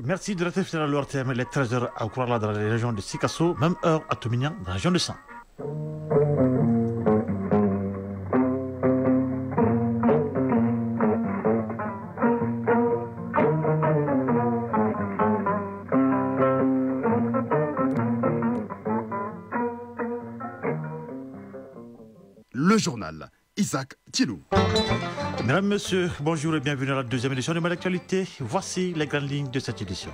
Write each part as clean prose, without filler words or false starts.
Merci de rester fidèle à l'ORTM, les 13h à Oukrala dans la région de Sikasso, même heure à Tomignan dans la région de San. Le journal, Isaac Thielou. Mesdames, Messieurs, bonjour et bienvenue à la deuxième édition de Malactualité. Voici les grandes lignes de cette édition.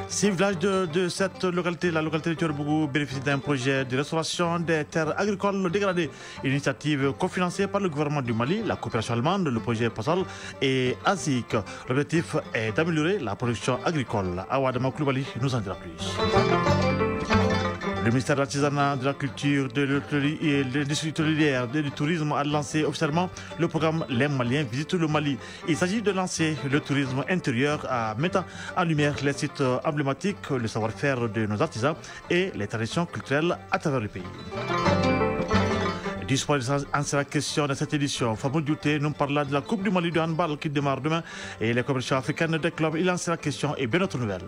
6 villages de cette localité, la localité de Tchorbougou, bénéficient d'un projet de restauration des terres agricoles dégradées. Une initiative cofinancée par le gouvernement du Mali, la coopération allemande, le projet PASOL et ASIC. L'objectif est d'améliorer la production agricole. Awadama Koulibaly nous en dira plus. Le ministère de l'artisanat, de la culture, de l'hôtellerie et de l'industrie hôtelière et du tourisme a lancé officiellement le programme Les Maliens visitent le Mali. Il s'agit de lancer le tourisme intérieur en mettant en lumière les sites emblématiques, le savoir-faire de nos artisans et les traditions culturelles à travers le pays. Du sport en sera question dans cette édition. Fabou Dioté nous parlera de la Coupe du Mali de handball qui démarre demain et les compétitions africaines des clubs. Il en sera question et bien d'autres nouvelles.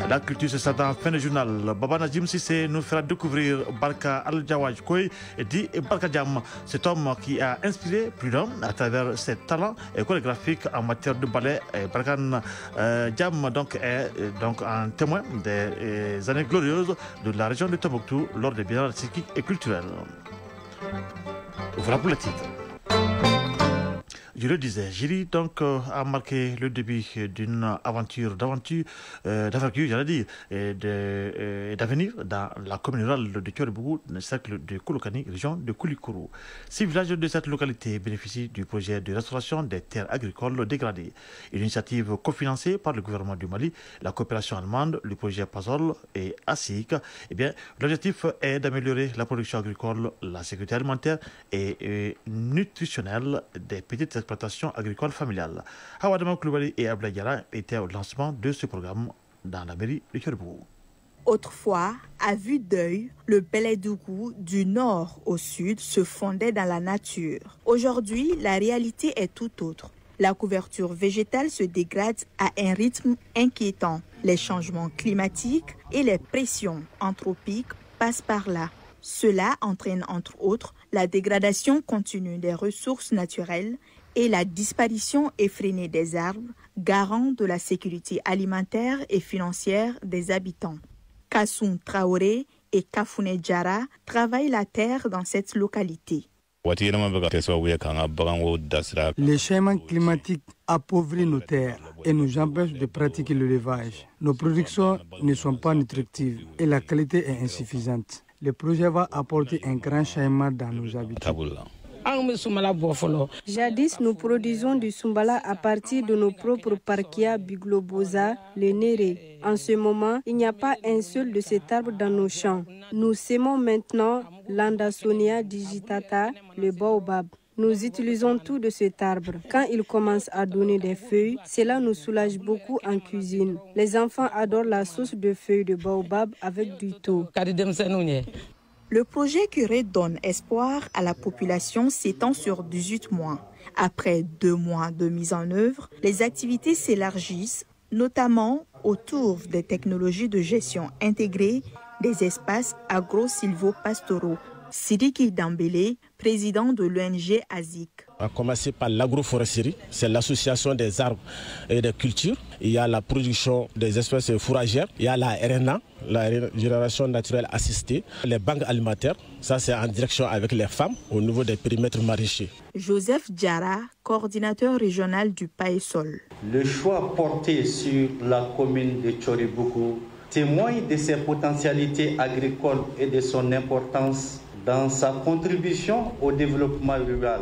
La culture, c'est ça dans la fin du journal. Baba Najim Sissé nous fera découvrir Barka Al-Jawaj Koy et dit Barka Jam, cet homme qui a inspiré plus d'un à travers ses talents chorégraphiques en matière de ballet. Barkan Jam est donc un témoin des années glorieuses de la région de Tombouctou lors des biennales artistiques et culturels. Voilà pour le titre. Je le disais, Jiri donc a marqué le début d'une aventure d'envergure, j'allais dire, et d'avenir dans la commune rurale de Tchorbougou, dans le cercle de Koulokani, région de Koulikoro. 6 villages de cette localité bénéficient du projet de restauration des terres agricoles dégradées. Une initiative cofinancée par le gouvernement du Mali, la coopération allemande, le projet PASOL et ASIC. Eh bien, l'objectif est d'améliorer la production agricole, la sécurité alimentaire et nutritionnelle des petites exploitation agricole familiale. Hawadama Koulibaly et Abla Diarra étaient au lancement de ce programme dans la mairie de Tchorbougou. Autrefois, à vue d'œil, le Belédougou du nord au sud se fondait dans la nature. Aujourd'hui, la réalité est tout autre. La couverture végétale se dégrade à un rythme inquiétant. Les changements climatiques et les pressions anthropiques passent par là. Cela entraîne entre autres la dégradation continue des ressources naturelles et la disparition effrénée des arbres, garant de la sécurité alimentaire et financière des habitants. Kassoum Traoré et Kafouné Diarra travaillent la terre dans cette localité. Les changements climatiques appauvrissent nos terres et nous empêchent de pratiquer l'élevage. Nos productions ne sont pas nutritives et la qualité est insuffisante. Le projet va apporter un grand changement dans nos habitudes. Jadis, nous produisons du Sumbala à partir de nos propres parkia Biglobosa, le Néré. En ce moment, il n'y a pas un seul de cet arbre dans nos champs. Nous sémons maintenant l'Andasonia digitata, le baobab. Nous utilisons tout de cet arbre. Quand il commence à donner des feuilles, cela nous soulage beaucoup en cuisine. Les enfants adorent la sauce de feuilles de baobab avec du thau. Le projet qui redonne espoir à la population s'étend sur 18 mois. Après 2 mois de mise en œuvre, les activités s'élargissent, notamment autour des technologies de gestion intégrée des espaces agro-silvo-pastoraux. Sidiki Dambélé, président de l'ONG ASIC. On a commencé par l'agroforesterie, c'est l'association des arbres et des cultures. Il y a la production des espèces fourragères, il y a la RNA, la régénération naturelle assistée, les banques alimentaires, ça c'est en direction avec les femmes au niveau des périmètres maraîchers. Joseph Diarra, coordinateur régional du PAESOL. Le choix porté sur la commune de Tchorbougou témoigne de ses potentialités agricoles et de son importance dans sa contribution au développement rural.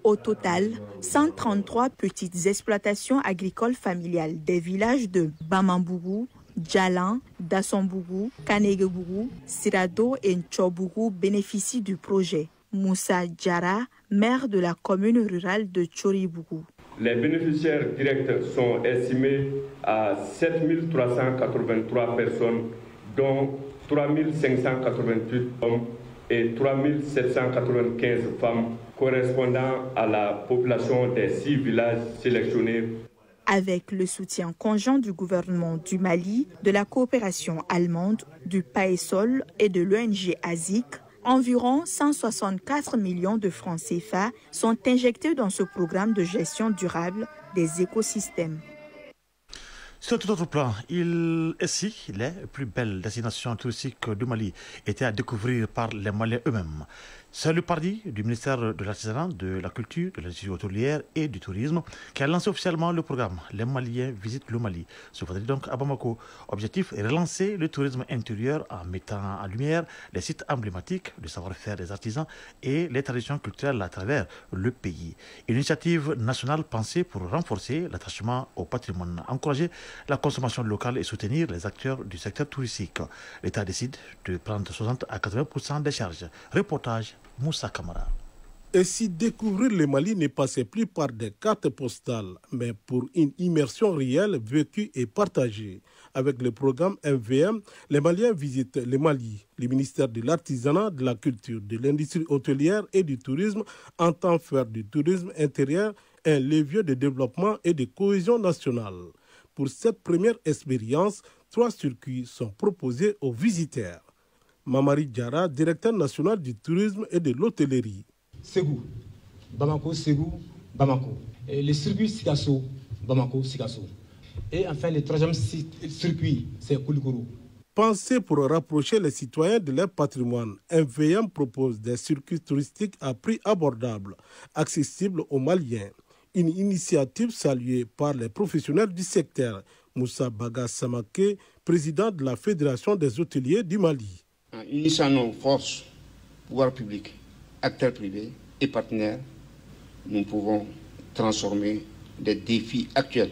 Au total, 133 petites exploitations agricoles familiales des villages de Bamambougou, Djalan, Dassombougou, Kaneguebougou, Sirado et Ntchorbougou bénéficient du projet. Moussa Diarra, maire de la commune rurale de Tchorbougou. Les bénéficiaires directs sont estimés à 7 383 personnes, dont 3 588 hommes et 3 795 femmes, correspondant à la population des 6 villages sélectionnés. Avec le soutien conjoint du gouvernement du Mali, de la coopération allemande, du PAESOL et de l'ONG ASIC, environ 164 millions de francs CFA sont injectés dans ce programme de gestion durable des écosystèmes. Sur tout autre plan, ici, les plus belles destinations touristiques du Mali étaient à découvrir par les Maliens eux-mêmes. C'est le parti du ministère de l'Artisanat, de la Culture, de l'Industrie hôtelière et du Tourisme qui a lancé officiellement le programme Les Maliens visitent le Mali. Ce vendredi donc à Bamako. Objectif est relancer le tourisme intérieur en mettant en lumière les sites emblématiques, le savoir-faire des artisans et les traditions culturelles à travers le pays. Une initiative nationale pensée pour renforcer l'attachement au patrimoine, encourager la consommation locale et soutenir les acteurs du secteur touristique. L'État décide de prendre 60 à 80% des charges. Reportage Moussa Kamara. Et si découvrir le Mali ne passait plus par des cartes postales, mais pour une immersion réelle, vécue et partagée. Avec le programme MVM, les Maliens visitent le Mali. Le ministère de l'Artisanat, de la Culture, de l'Industrie hôtelière et du Tourisme entend faire du tourisme intérieur un levier de développement et de cohésion nationale. Pour cette première expérience, 3 circuits sont proposés aux visiteurs. Mamari Diarra, directeur national du tourisme et de l'hôtellerie. Ségou, Bamako, Ségou, Bamako. Et le circuit Sikasso, Bamako, Sikasso. Et enfin, le 3e circuit, c'est Koulikoro. Pensé pour rapprocher les citoyens de leur patrimoine, MVM propose des circuits touristiques à prix abordable, accessibles aux Maliens. Une initiative saluée par les professionnels du secteur. Moussa Baga Samake, président de la Fédération des hôteliers du Mali. En unissant nos forces, pouvoirs publics, acteurs privés et partenaires, nous pouvons transformer des défis actuels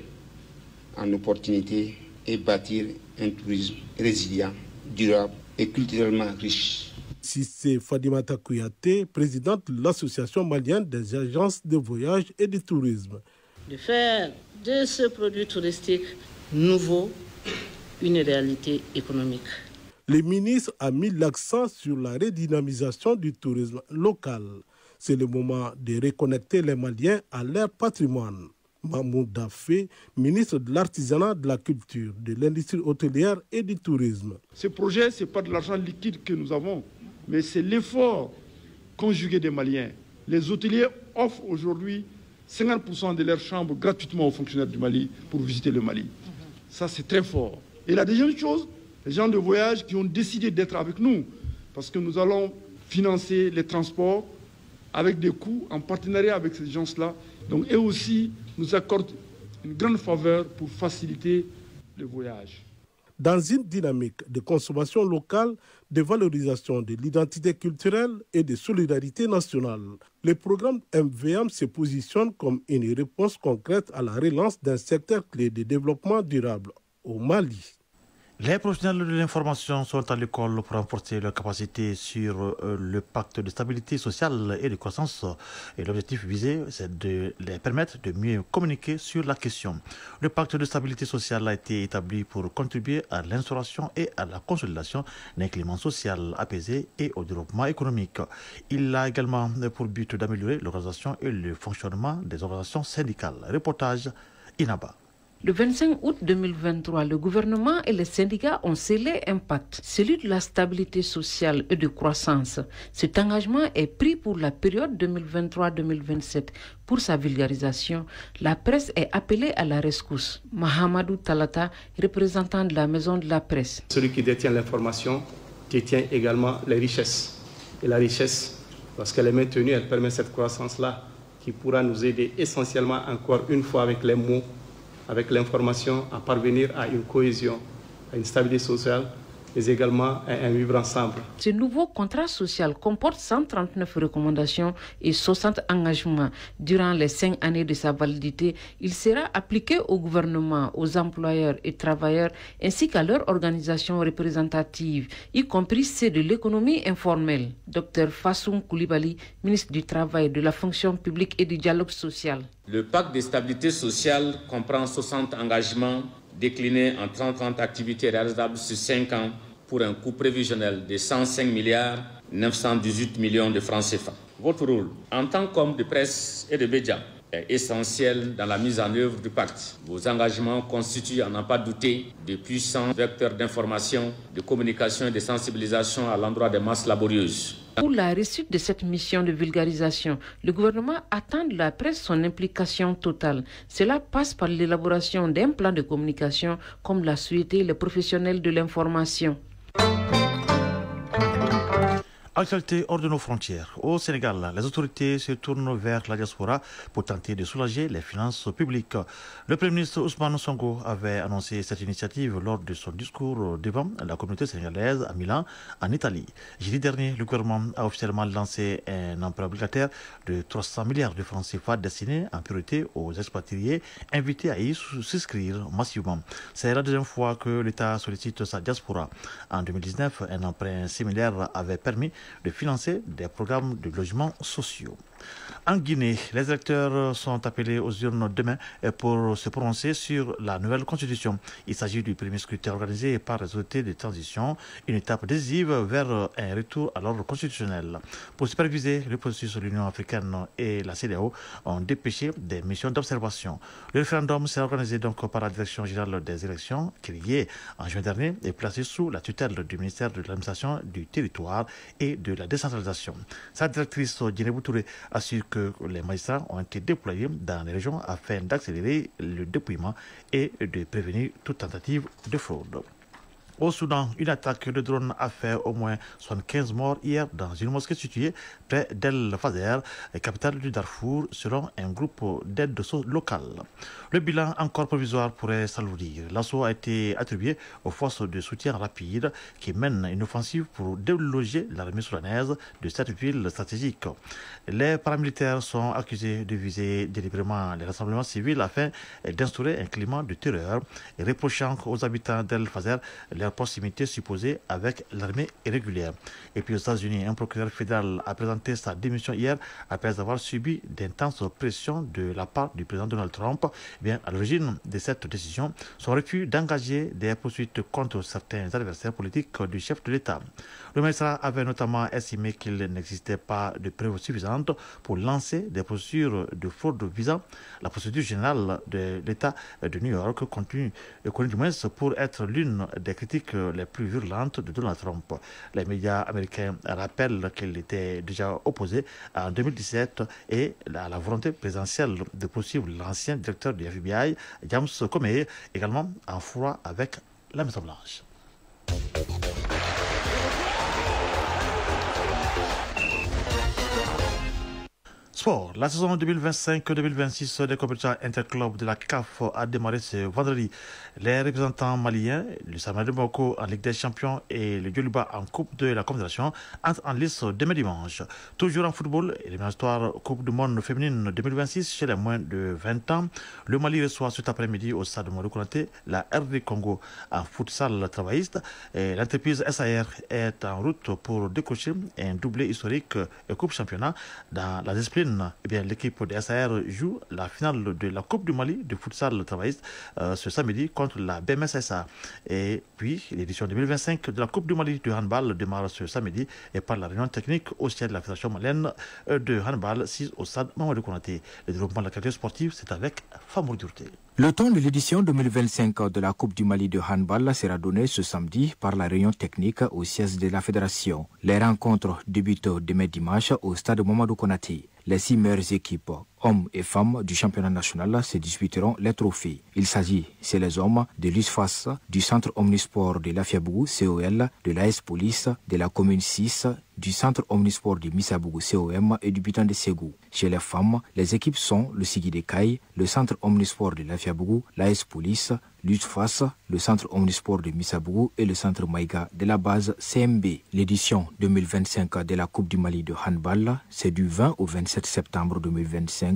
en opportunités et bâtir un tourisme résilient, durable et culturellement riche. Sissé Fadimata Kouyaté, présidente de l'Association malienne des agences de voyage et de tourisme. De faire de ce produit touristique nouveau une réalité économique. Le ministre a mis l'accent sur la redynamisation du tourisme local. C'est le moment de reconnecter les Maliens à leur patrimoine. Mahmoud Dafé, ministre de l'Artisanat, de la Culture, de l'Industrie hôtelière et du Tourisme. Ce projet, ce n'est pas de l'argent liquide que nous avons, mais c'est l'effort conjugué des Maliens. Les hôteliers offrent aujourd'hui 50% de leurs chambres gratuitement aux fonctionnaires du Mali pour visiter le Mali. Ça, c'est très fort. Et la deuxième chose, les gens de voyage qui ont décidé d'être avec nous, parce que nous allons financer les transports avec des coûts en partenariat avec ces gens-là. Donc, eux aussi nous accordent une grande faveur pour faciliter le voyage. Dans une dynamique de consommation locale, de valorisation de l'identité culturelle et de solidarité nationale, le programme MVM se positionne comme une réponse concrète à la relance d'un secteur clé de développement durable au Mali. Les professionnels de l'information sont à l'école pour renforcer leurs capacités sur le pacte de stabilité sociale et de croissance. Et l'objectif visé, c'est de les permettre de mieux communiquer sur la question. Le pacte de stabilité sociale a été établi pour contribuer à l'instauration et à la consolidation d'un climat social apaisé et au développement économique. Il a également pour but d'améliorer l'organisation et le fonctionnement des organisations syndicales. Reportage Inaba. Le 25 août 2023, le gouvernement et les syndicats ont scellé un pacte, celui de la stabilité sociale et de croissance. Cet engagement est pris pour la période 2023-2027. Pour sa vulgarisation, la presse est appelée à la rescousse. Mahamadou Talata, représentant de la maison de la presse. Celui qui détient l'information détient également les richesses. Et la richesse, lorsqu'elle est maintenue, elle permet cette croissance-là qui pourra nous aider essentiellement encore une fois avec les mots, avec l'information, à parvenir à une cohésion, à une stabilité sociale, mais également à un vivre ensemble. Ce nouveau contrat social comporte 139 recommandations et 60 engagements. Durant les 5 années de sa validité, il sera appliqué au gouvernement, aux employeurs et travailleurs, ainsi qu'à leurs organisations représentatives, y compris ceux de l'économie informelle. Dr Fassoum Koulibaly, ministre du Travail, de la fonction publique et du dialogue social. Le pacte de stabilité sociale comprend 60 engagements déclinés en 30 activités réalisables sur 5 ans pour un coût prévisionnel de 105 918 millions de francs CFA. Votre rôle en tant qu'homme de presse et de médias est essentiel dans la mise en œuvre du pacte. Vos engagements constituent, à n'en pas douter, de puissants vecteurs d'information, de communication et de sensibilisation à l'endroit des masses laborieuses. Pour la réussite de cette mission de vulgarisation, le gouvernement attend de la presse son implication totale. Cela passe par l'élaboration d'un plan de communication, comme l'a souhaité le professionnel de l'information. Actualité hors de nos frontières. Au Sénégal, les autorités se tournent vers la diaspora pour tenter de soulager les finances publiques. Le Premier ministre Ousmane Sonko avait annoncé cette initiative lors de son discours devant la communauté sénégalaise à Milan, en Italie. Jeudi dernier, le gouvernement a officiellement lancé un emprunt obligataire de 300 milliards de francs CFA destiné en priorité aux expatriés invités à y souscrire massivement. C'est la deuxième fois que l'État sollicite sa diaspora. En 2019, un emprunt similaire avait permis de financer des programmes de logements sociaux. En Guinée, les électeurs sont appelés aux urnes demain pour se prononcer sur la nouvelle constitution. Il s'agit du premier scrutin organisé par les autorités de transition, une étape décisive vers un retour à l'ordre constitutionnel. Pour superviser le processus, l'Union africaine et la CEDEAO ont dépêché des missions d'observation. Le référendum s'est organisé donc par la Direction générale des élections, créée en juin dernier et placé sous la tutelle du ministère de l'administration du territoire et de la décentralisation. Sa directrice, Djinebou Touré, assure que les magistrats ont été déployés dans les régions afin d'accélérer le dépouillement et de prévenir toute tentative de fraude. Au Soudan, une attaque de drone a fait au moins 75 morts hier dans une mosquée située près d'El Fazer, capitale du Darfour, selon un groupe d'aide locale. Le bilan encore provisoire pourrait s'alourdir. L'assaut a été attribué aux forces de soutien rapide qui mènent une offensive pour déloger l'armée soudanaise de cette ville stratégique. Les paramilitaires sont accusés de viser délibérément les rassemblements civils afin d'instaurer un climat de terreur et reprochant aux habitants d'El Fazer leur proximité supposée avec l'armée irrégulière. Et puis aux États-Unis, un procureur fédéral a présenté sa démission hier après avoir subi d'intenses pressions de la part du président Donald Trump. Bien, à l'origine de cette décision, son refus d'engager des poursuites contre certains adversaires politiques du chef de l'État. Le magistrat avait notamment estimé qu'il n'existait pas de preuves suffisantes pour lancer des procédures de fraude visant la procédure générale de l'État de New York, connue du moins pour être l'une des critiques les plus virulentes de Donald Trump. Les médias américains rappellent qu'il était déjà opposé en 2017 et à la volonté présidentielle de poursuivre l'ancien directeur du FBI, James Comey, également en froid avec la Maison-Blanche. Sport. La saison 2025-2026 des compétitions interclubs de la CAF a démarré ce vendredi. Les représentants maliens, le Samal de Bamako en Ligue des Champions et le Djoliba en Coupe de la Confédération entrent en lice demain dimanche. Toujours en football, éliminatoire Coupe du Monde féminine 2026 chez les moins de 20 ans. Le Mali reçoit cet après-midi au stade Modibo Konaté la RD Congo en futsal travailliste. L'entreprise SAR est en route pour décocher un doublé historique et Coupe Championnat dans la discipline. Eh bien, l'équipe de SAR joue la finale de la Coupe du Mali de futsal travailliste ce samedi contre la BMSSA. Et puis, l'édition 2025 de la Coupe du Mali de handball démarre ce samedi et par la réunion technique au siège de la Fédération malienne de handball 6 au stade Mamadou Konaté. Le développement de la qualité sportive, c'est avec Famour Durté. Le temps de l'édition 2025 de la Coupe du Mali de handball sera donné ce samedi par la réunion technique au siège de la Fédération. Les rencontres débutent demain dimanche au stade Mamadou Konaté. Les 6 meilleures équipes, hommes et femmes du championnat national, se disputeront les trophées. Il s'agit, chez les hommes, de l'USFAS, du centre omnisport de l'Afiabougou, COL, de l'AS Police, de la commune 6, du centre omnisport de Missabougou, COM et du butin de Ségou. Chez les femmes, les équipes sont le Sigui de Caille, le centre omnisport de l'Afiabougou, l'AS Police, l'USFAS, le centre omnisport de Missabougou et le centre Maïga de la base CMB. L'édition 2025 de la Coupe du Mali de handball, c'est du 20 au 27 septembre 2025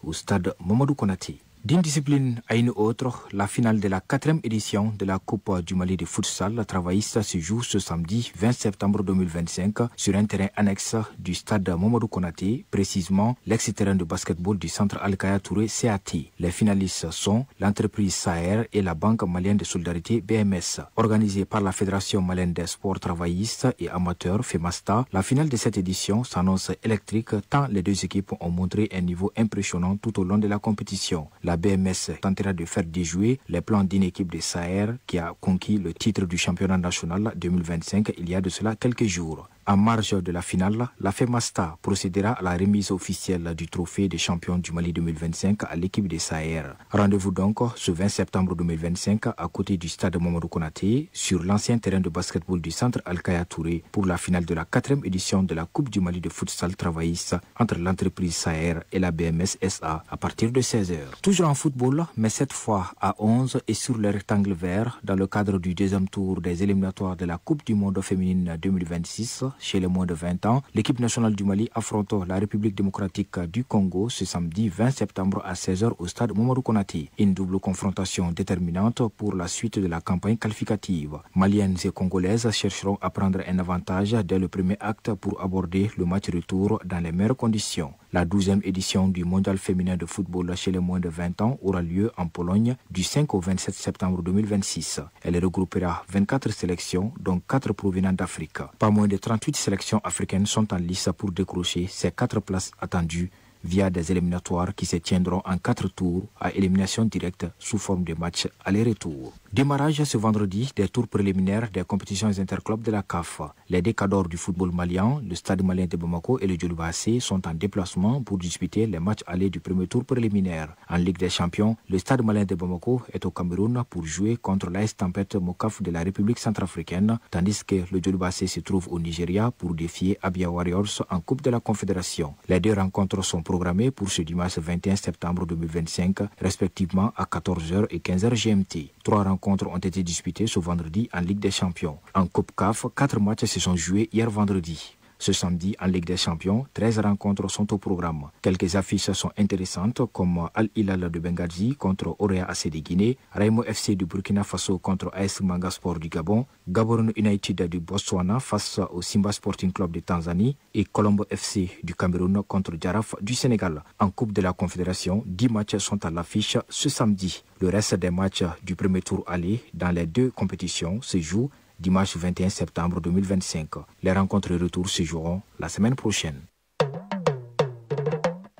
au stade Mamadou Konaté. D'une discipline à une autre, la finale de la 4e édition de la Coupe du Mali de futsal travailliste se joue ce samedi 20 septembre 2025 sur un terrain annexe du stade Mamadou Konaté, précisément l'ex-terrain de basketball du centre Al-Kaya Touré CAT. Les finalistes sont l'entreprise Saher et la Banque malienne de solidarité BMS. Organisée par la Fédération malienne des sports travaillistes et amateurs FEMASTA, la finale de cette édition s'annonce électrique tant les deux équipes ont montré un niveau impressionnant tout au long de la compétition. La BMS tentera de faire déjouer les plans d'une équipe de Saher qui a conquis le titre du championnat national 2025 il y a de cela quelques jours. En marge de la finale, la FEMASTA procédera à la remise officielle du trophée des champions du Mali 2025 à l'équipe de Saher. Rendez-vous donc ce 20 septembre 2025 à côté du stade Mamadou Konaté sur l'ancien terrain de basketball du centre Al-Kaya Touré pour la finale de la 4e édition de la Coupe du Mali de futsal travailliste entre l'entreprise Saher et la BMS SA à partir de 16h. Toujours en football, mais cette fois à 11 et sur le rectangle vert dans le cadre du deuxième tour des éliminatoires de la Coupe du monde féminine 2026. Chez les moins de 20 ans, l'équipe nationale du Mali affronte la République démocratique du Congo ce samedi 20 septembre à 16h au stade Mamadou Konaté. Une double confrontation déterminante pour la suite de la campagne qualificative. Maliennes et Congolaises chercheront à prendre un avantage dès le premier acte pour aborder le match retour dans les meilleures conditions. La 12e édition du mondial féminin de football chez les moins de 20 ans aura lieu en Pologne du 5 au 27 septembre 2026. Elle regroupera 24 sélections, dont 4 provenant d'Afrique. Pas moins de 38 sélections africaines sont en lice pour décrocher ces 4 places attendues via des éliminatoires qui se tiendront en 4 tours à élimination directe sous forme de match aller-retour. Démarrage ce vendredi des tours préliminaires des compétitions interclubs de la CAF. Les décadors du football malien, le Stade malien de Bamako et le Djoloba AC sont en déplacement pour disputer les matchs allés du premier tour préliminaire. En Ligue des Champions, le Stade malien de Bamako est au Cameroun pour jouer contre l'AS Tempête Mokaf de la République centrafricaine, tandis que le Djoloba AC se trouve au Nigeria pour défier Abia Warriors en Coupe de la Confédération. Les deux rencontres sont programmées pour ce dimanche 21 septembre 2025, respectivement à 14h et 15h GMT. 3 rencontres ont été disputées ce vendredi en Ligue des Champions. En Coupe CAF, 4 matchs se sont joués hier vendredi. Ce samedi, en Ligue des Champions, 13 rencontres sont au programme. Quelques affiches sont intéressantes comme Al-Hilal de Benghazi contre Orea AC de Guinée, Raimo FC du Burkina Faso contre AS Manga Sport du Gabon, Gaborone United du Botswana face au Simba Sporting Club de Tanzanie et Colombo FC du Cameroun contre Jaraf du Sénégal. En Coupe de la Confédération, 10 matchs sont à l'affiche ce samedi. Le reste des matchs du premier tour aller dans les 2 compétitions se jouent dimanche 21 septembre 2025. Les rencontres retour se joueront la semaine prochaine.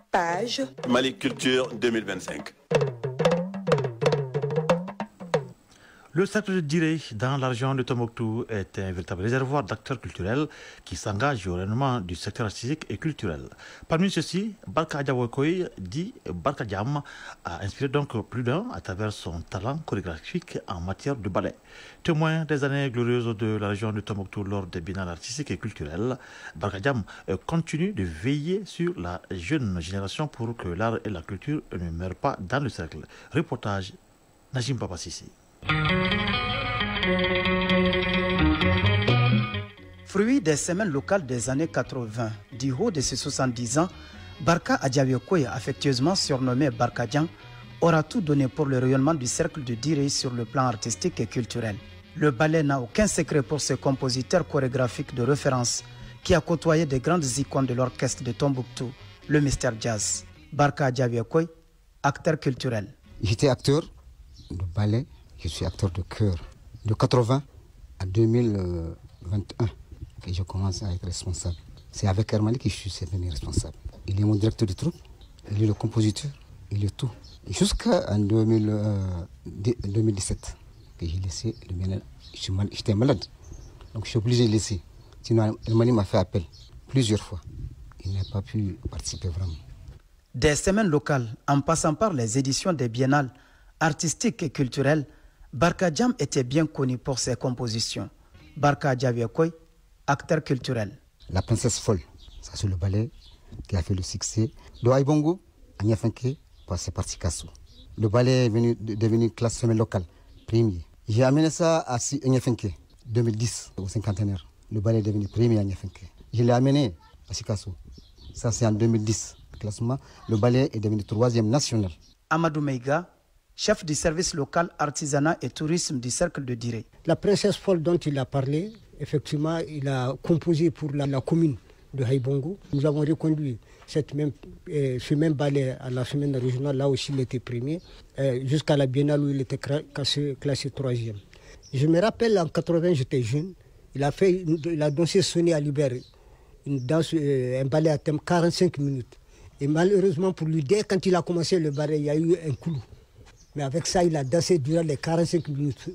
Page Mali Culture 2025. Le cercle de Diré, dans la région de Tombouctou, est un véritable réservoir d'acteurs culturels qui s'engagent au rayonnement du secteur artistique et culturel. Parmi ceux-ci, Barka Adjawakoy, dit Barka Djam, a inspiré donc plus d'un à travers son talent chorégraphique en matière de ballet. Témoin des années glorieuses de la région de Tombouctou lors des biennales artistiques et culturels, Barka Djam continue de veiller sur la jeune génération pour que l'art et la culture ne meurent pas dans le cercle. Reportage Najim Papasisi. Fruit des semaines locales des années 80, du haut de ses 70 ans, Barka Adjawakoy, affectueusement surnommé Barka Djam, aura tout donné pour le rayonnement du cercle de Diré sur le plan artistique et culturel. Le ballet n'a aucun secret pour ce compositeur chorégraphique de référence qui a côtoyé des grandes icônes de l'orchestre de Tombouctou, le Mystère Jazz. Barka Adjawakoy, acteur culturel. J'étais acteur de ballet. Je suis acteur de chœur. De 80 à 2021 que je commence à être responsable. C'est avec Hermani que je suis devenu responsable. Il est mon directeur de troupe, il est le compositeur, il est tout. Jusqu'en 2017 que j'ai laissé le bien. J'étais malade, donc je suis obligé de laisser. Sinon, Hermani m'a fait appel plusieurs fois. Il n'a pas pu participer vraiment. Des semaines locales, en passant par les éditions des biennales artistiques et culturelles, Barka Djam était bien connu pour ses compositions. Barka Adjawakoy, acteur culturel. La princesse folle, ça c'est le ballet qui a fait le succès. De Aïbongo à Niafanké, c'est parti Kassou. Le ballet est devenu classe semaine locale, premier. J'ai amené ça à Niafanké, 2010, au cinquantenaire. Le ballet est devenu premier à Niafanké. Je l'ai amené à Sikasso. Ça c'est en 2010. Classement, le ballet est devenu 3e national. Amadou Meiga, chef du service local artisanat et tourisme du cercle de Diré. La princesse folle dont il a parlé, effectivement, il a composé pour la commune de Haïbongo. Nous avons reconduit ce même ballet à la semaine régionale, là aussi il était premier, jusqu'à la biennale où il était classé 3e. Je me rappelle en 80, j'étais jeune, il a dansé Sonné à Libère, un ballet à thème 45 minutes. Et malheureusement pour lui, dès quand il a commencé le ballet, il y a eu un clou. Mais avec ça, il a dansé durant les 45 minutes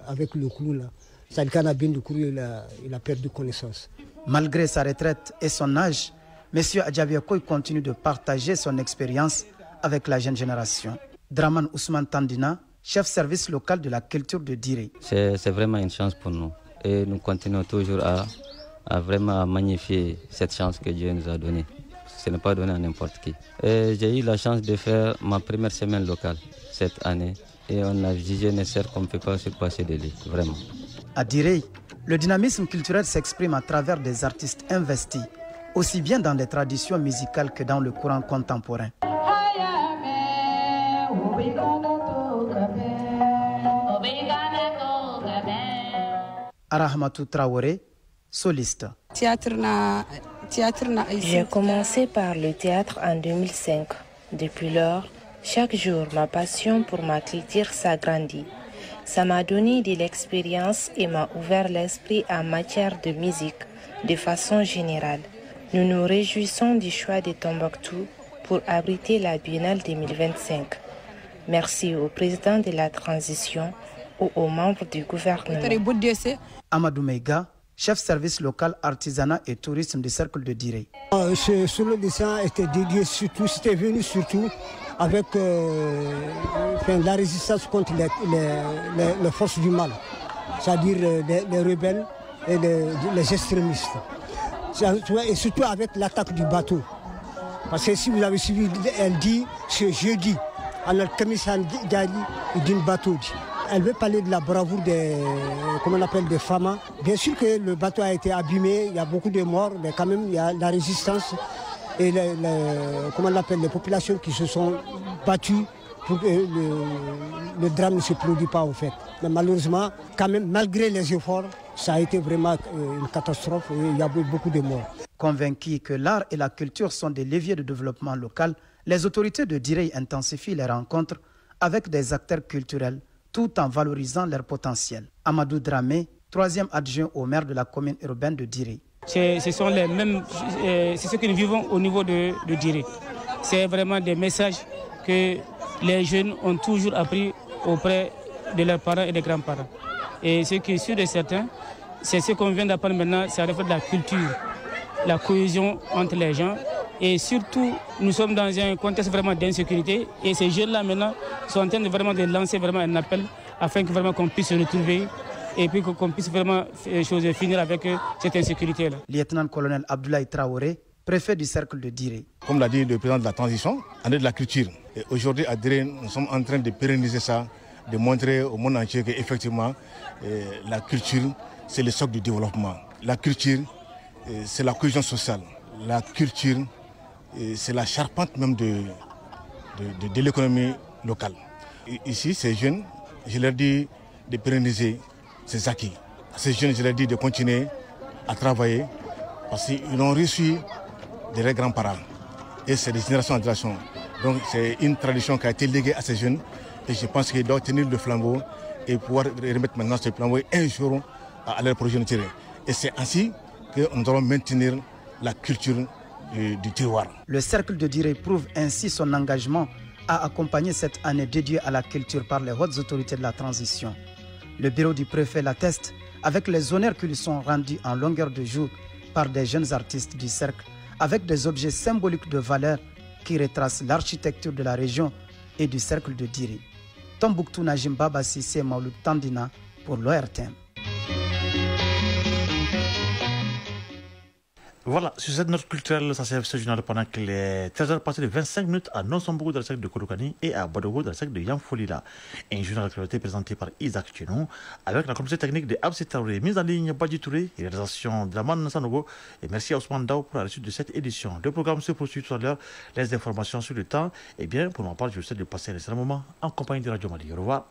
avec le clou là. Salkana bin du clou, il a perdu connaissance. Malgré sa retraite et son âge, M. Adjabiakoy continue de partager son expérience avec la jeune génération. Draman Ousmane Tandina, chef service local de la culture de Diré. C'est vraiment une chance pour nous et nous continuons toujours à vraiment magnifier cette chance que Dieu nous a donnée. Ce n'est pas donné à n'importe qui. J'ai eu la chance de faire ma première semaine locale cette année et on a jugé nécessaire qu'on ne peut pas se passer de lui, vraiment. À Diré, le dynamisme culturel s'exprime à travers des artistes investis, aussi bien dans les traditions musicales que dans le courant contemporain. Arahmatou Traoré, soliste. J'ai commencé par le théâtre en 2005. Depuis lors, chaque jour, ma passion pour ma culture s'agrandit. Ça m'a donné de l'expérience et m'a ouvert l'esprit en matière de musique de façon générale. Nous nous réjouissons du choix de Tombouctou pour abriter la Biennale 2025. Merci au président de la transition ou aux membres du gouvernement. Amadou Meiga, chef service local artisanat et tourisme du cercle de Diré. Ce solo dessin était dédié surtout, c'était venu surtout avec la résistance contre les forces du mal, c'est-à-dire les rebelles et les extrémistes. Et surtout avec l'attaque du bateau. Parce que si vous avez suivi, elle dit ce jeudi, alors Kamisan Diali d'une bateau. Elle veut parler de la bravoure des femmes. Bien sûr que le bateau a été abîmé, il y a beaucoup de morts, mais quand même il y a la résistance et les populations qui se sont battues pour que le drame ne se produise pas en fait. Mais malheureusement, quand même, malgré les efforts, ça a été vraiment une catastrophe et il y a eu beaucoup de morts. Convaincus que l'art et la culture sont des leviers de développement local, les autorités de Diré intensifient les rencontres avec des acteurs culturels tout en valorisant leur potentiel. Amadou Dramé, 3e adjoint au maire de la commune urbaine de Diré. Ce sont les mêmes, c'est ce que nous vivons au niveau de Diré. C'est vraiment des messages que les jeunes ont toujours appris auprès de leurs parents et des grands-parents. Et ce qui est sûr et certain, c'est ce qu'on vient d'apprendre maintenant, ça reflète la culture, la cohésion entre les gens. Et surtout, nous sommes dans un contexte vraiment d'insécurité. Et ces jeunes-là maintenant sont en train de lancer vraiment un appel afin que vraiment qu'on puisse se retrouver et puis qu'on puisse vraiment finir avec cette insécurité-là. Lieutenant-colonel Abdoulaye Traoré, préfet du cercle de Diré. Comme l'a dit le président de la transition, année de la culture. Et aujourd'hui à Diré, nous sommes en train de pérenniser ça, de montrer au monde entier qu'effectivement, la culture, c'est le socle du développement. La culture, c'est la cohésion sociale. La culture, c'est la charpente même de l'économie locale. Ici, ces jeunes, je leur dis de pérenniser ces acquis. Ces jeunes, je leur dis de continuer à travailler parce qu'ils ont reçu de leurs grands-parents. Et c'est de génération en génération. Donc c'est une tradition qui a été léguée à ces jeunes et je pense qu'ils doivent tenir le flambeau et pouvoir remettre maintenant ce flambeau un jour à leur progéniture. Et c'est ainsi que nous allons maintenir la culture du terroir. Le cercle de Diré prouve ainsi son engagement à accompagner cette année dédiée à la culture par les hautes autorités de la transition. Le bureau du préfet l'atteste avec les honneurs qui lui sont rendus en longueur de jour par des jeunes artistes du cercle, avec des objets symboliques de valeur qui retracent l'architecture de la région et du cercle de Diré. Tombouctou Najim Baba Sissé Maouloud Tandina pour l'ORTM. Voilà, sur cette note culturelle, ça c'est ce journal pendant que les 13h passées de 25 minutes à Nonsombourg dans le secteur de Kolokani et à Bodogo dans le secteur de Yamfolila. Un journal d'actualité présenté par Isaac Tchenou avec la communauté technique de Absi Taouré, mise en ligne Badji Touré, réalisation de la Man Sanogo. Et merci à Ousmane Dao pour la suite de cette édition. Le programme se poursuit tout à l'heure. Les informations sur le temps. Eh bien, pour m'en parler, je vous souhaite de passer un excellent moment en compagnie de Radio Mali. Au revoir.